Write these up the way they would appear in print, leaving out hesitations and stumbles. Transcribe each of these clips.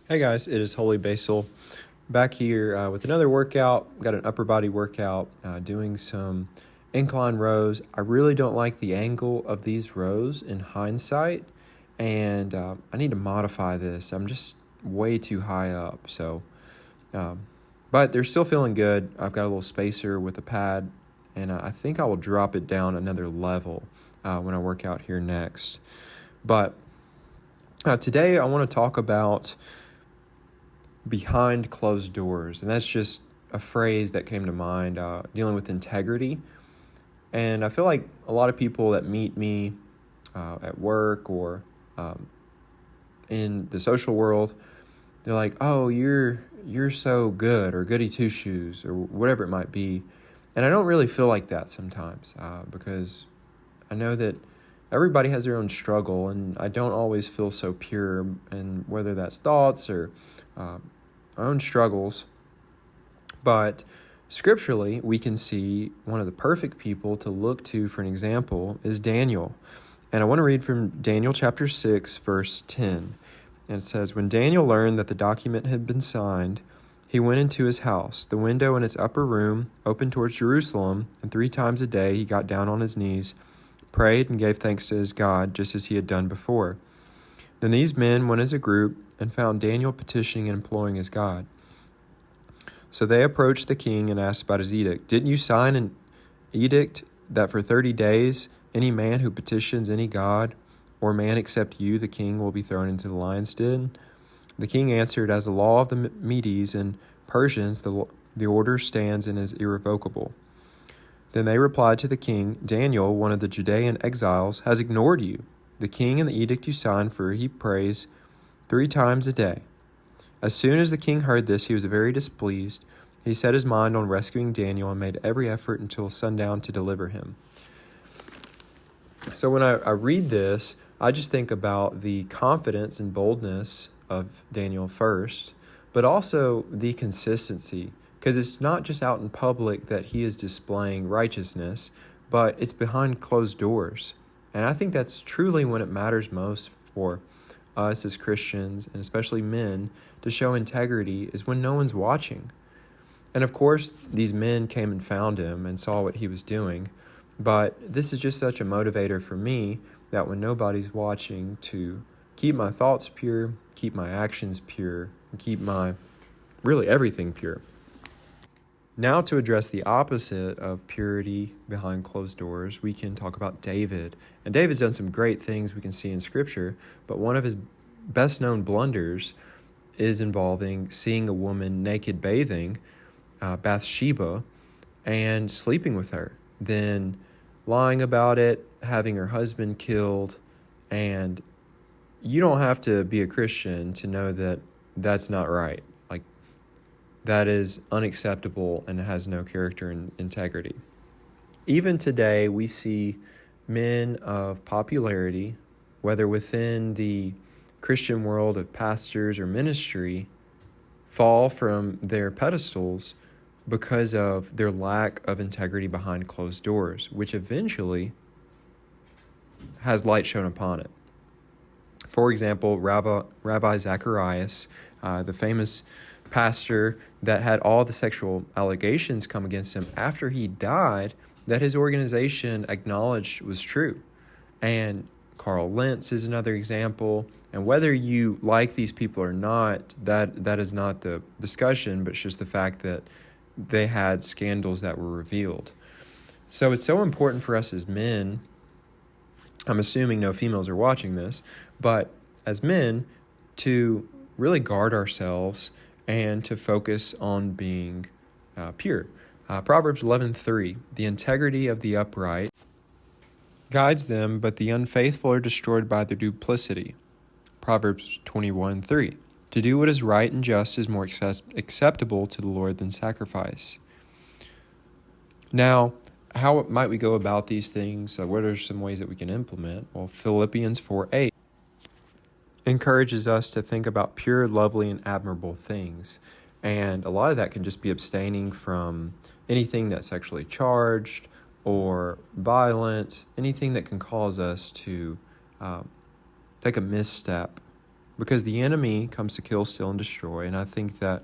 Hey guys, it is Holy Basil back here with another workout. Got an upper body workout, doing some incline rows. I really don't like the angle of these rows in hindsight, and I need to modify this. I'm just way too high up, but they're still feeling good. I've got a little spacer with a pad, and I think I will drop it down another level when I work out here next. But today I want to talk about behind closed doors, and that's just a phrase that came to mind, dealing with integrity. And I feel like a lot of people that meet me at work or in the social world, they're like, "Oh, you're so good," or "goody two shoes," or whatever it might be. And I don't really feel like that sometimes, because I know that everybody has their own struggle, and I don't always feel so pure, and whether that's thoughts or our own struggles. But scripturally, we can see one of the perfect people to look to for an example is Daniel. And I want to read from Daniel chapter 6, verse 10. And it says, "When Daniel learned that the document had been signed, he went into his house. The window in its upper room opened towards Jerusalem, and 3 times a day he got down on his knees, prayed, and gave thanks to his God, just as he had done before. Then these men went as a group and found Daniel petitioning and imploring his God. So they approached the king and asked about his edict. 'Didn't you sign an edict that for 30 days any man who petitions any god or man except you, the king, will be thrown into the lion's den?' The king answered, 'As the law of the Medes and Persians, the order stands and is irrevocable.' Then they replied to the king, 'Daniel, one of the Judean exiles, has ignored you, the king, and the edict you signed, for he prays 3 times a day.' As soon as the king heard this, he was very displeased. He set his mind on rescuing Daniel and made every effort until sundown to deliver him." So when I read this, I just think about the confidence and boldness of Daniel first, but also the consistency, because it's not just out in public that he is displaying righteousness, but it's behind closed doors. And I think that's truly when it matters most for us as Christians, and especially men, to show integrity, is when no one's watching. And of course, these men came and found him and saw what he was doing. But this is just such a motivator for me, that when nobody's watching, to keep my thoughts pure, keep my actions pure, and keep my really everything pure. Now, to address the opposite of purity behind closed doors, we can talk about David. And David's done some great things we can see in Scripture, but one of his best-known blunders is involving seeing a woman naked bathing, Bathsheba, and sleeping with her, then lying about it, having her husband killed. And you don't have to be a Christian to know that that's not right. That is unacceptable and has no character and integrity. Even today, we see men of popularity, whether within the Christian world of pastors or ministry, fall from their pedestals because of their lack of integrity behind closed doors, which eventually has light shown upon it. For example, Rabbi Zacharias, the famous pastor that had all the sexual allegations come against him after he died, that his organization acknowledged was true. And Carl Lentz is another example. And whether you like these people or not, that is not the discussion, but it's just the fact that they had scandals that were revealed. So it's so important for us as men, I'm assuming no females are watching this, but as men, to really guard ourselves and to focus on being pure. Proverbs 11:3, "The integrity of the upright guides them, but the unfaithful are destroyed by their duplicity." Proverbs 21:3, "To do what is right and just is more acceptable to the Lord than sacrifice." Now, how might we go about these things? What are some ways that we can implement? Well, Philippians 4:8 encourages us to think about pure, lovely, and admirable things. And a lot of that can just be abstaining from anything that's sexually charged or violent, anything that can cause us to take a misstep because the enemy comes to kill, steal, and destroy. And I think that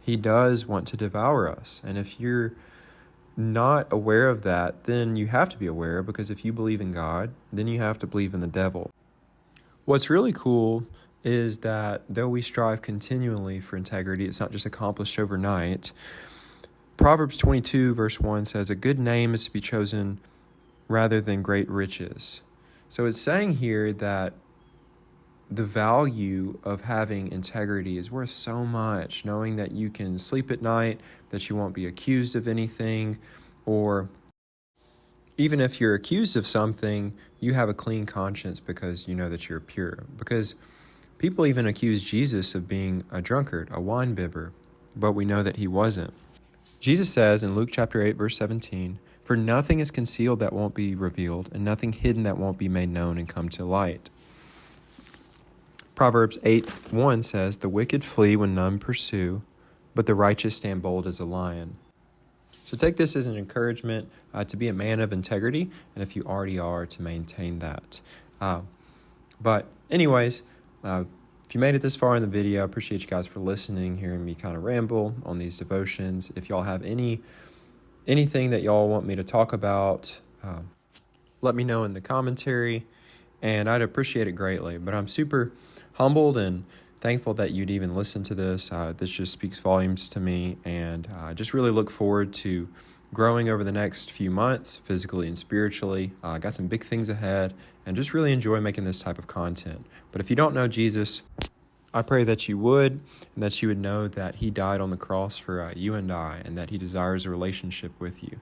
he does want to devour us. And if you're not aware of that, then you have to be aware, because if you believe in God, then you have to believe in the devil. What's really cool is that though we strive continually for integrity, it's not just accomplished overnight. Proverbs 22 verse 1 says, "A good name is to be chosen rather than great riches." So it's saying here that the value of having integrity is worth so much, knowing that you can sleep at night, that you won't be accused of anything, or even if you're accused of something, you have a clean conscience because you know that you're pure. Because people even accuse Jesus of being a drunkard, a wine bibber, but we know that he wasn't. Jesus says in Luke chapter 8, verse 17, "For nothing is concealed that won't be revealed, and nothing hidden that won't be made known and come to light." Proverbs 8:1 says, "The wicked flee when none pursue, but the righteous stand bold as a lion." So take this as an encouragement to be a man of integrity, and if you already are, to maintain that. But anyways, if you made it this far in the video, I appreciate you guys for listening, hearing me kind of ramble on these devotions. If y'all have anything that y'all want me to talk about, let me know in the commentary, and I'd appreciate it greatly. But I'm super humbled and thankful that you'd even listen to this. This just speaks volumes to me, and I just really look forward to growing over the next few months, physically and spiritually. I got some big things ahead, and just really enjoy making this type of content. But if you don't know Jesus, I pray that you would, and that you would know that he died on the cross for you and I, and that he desires a relationship with you.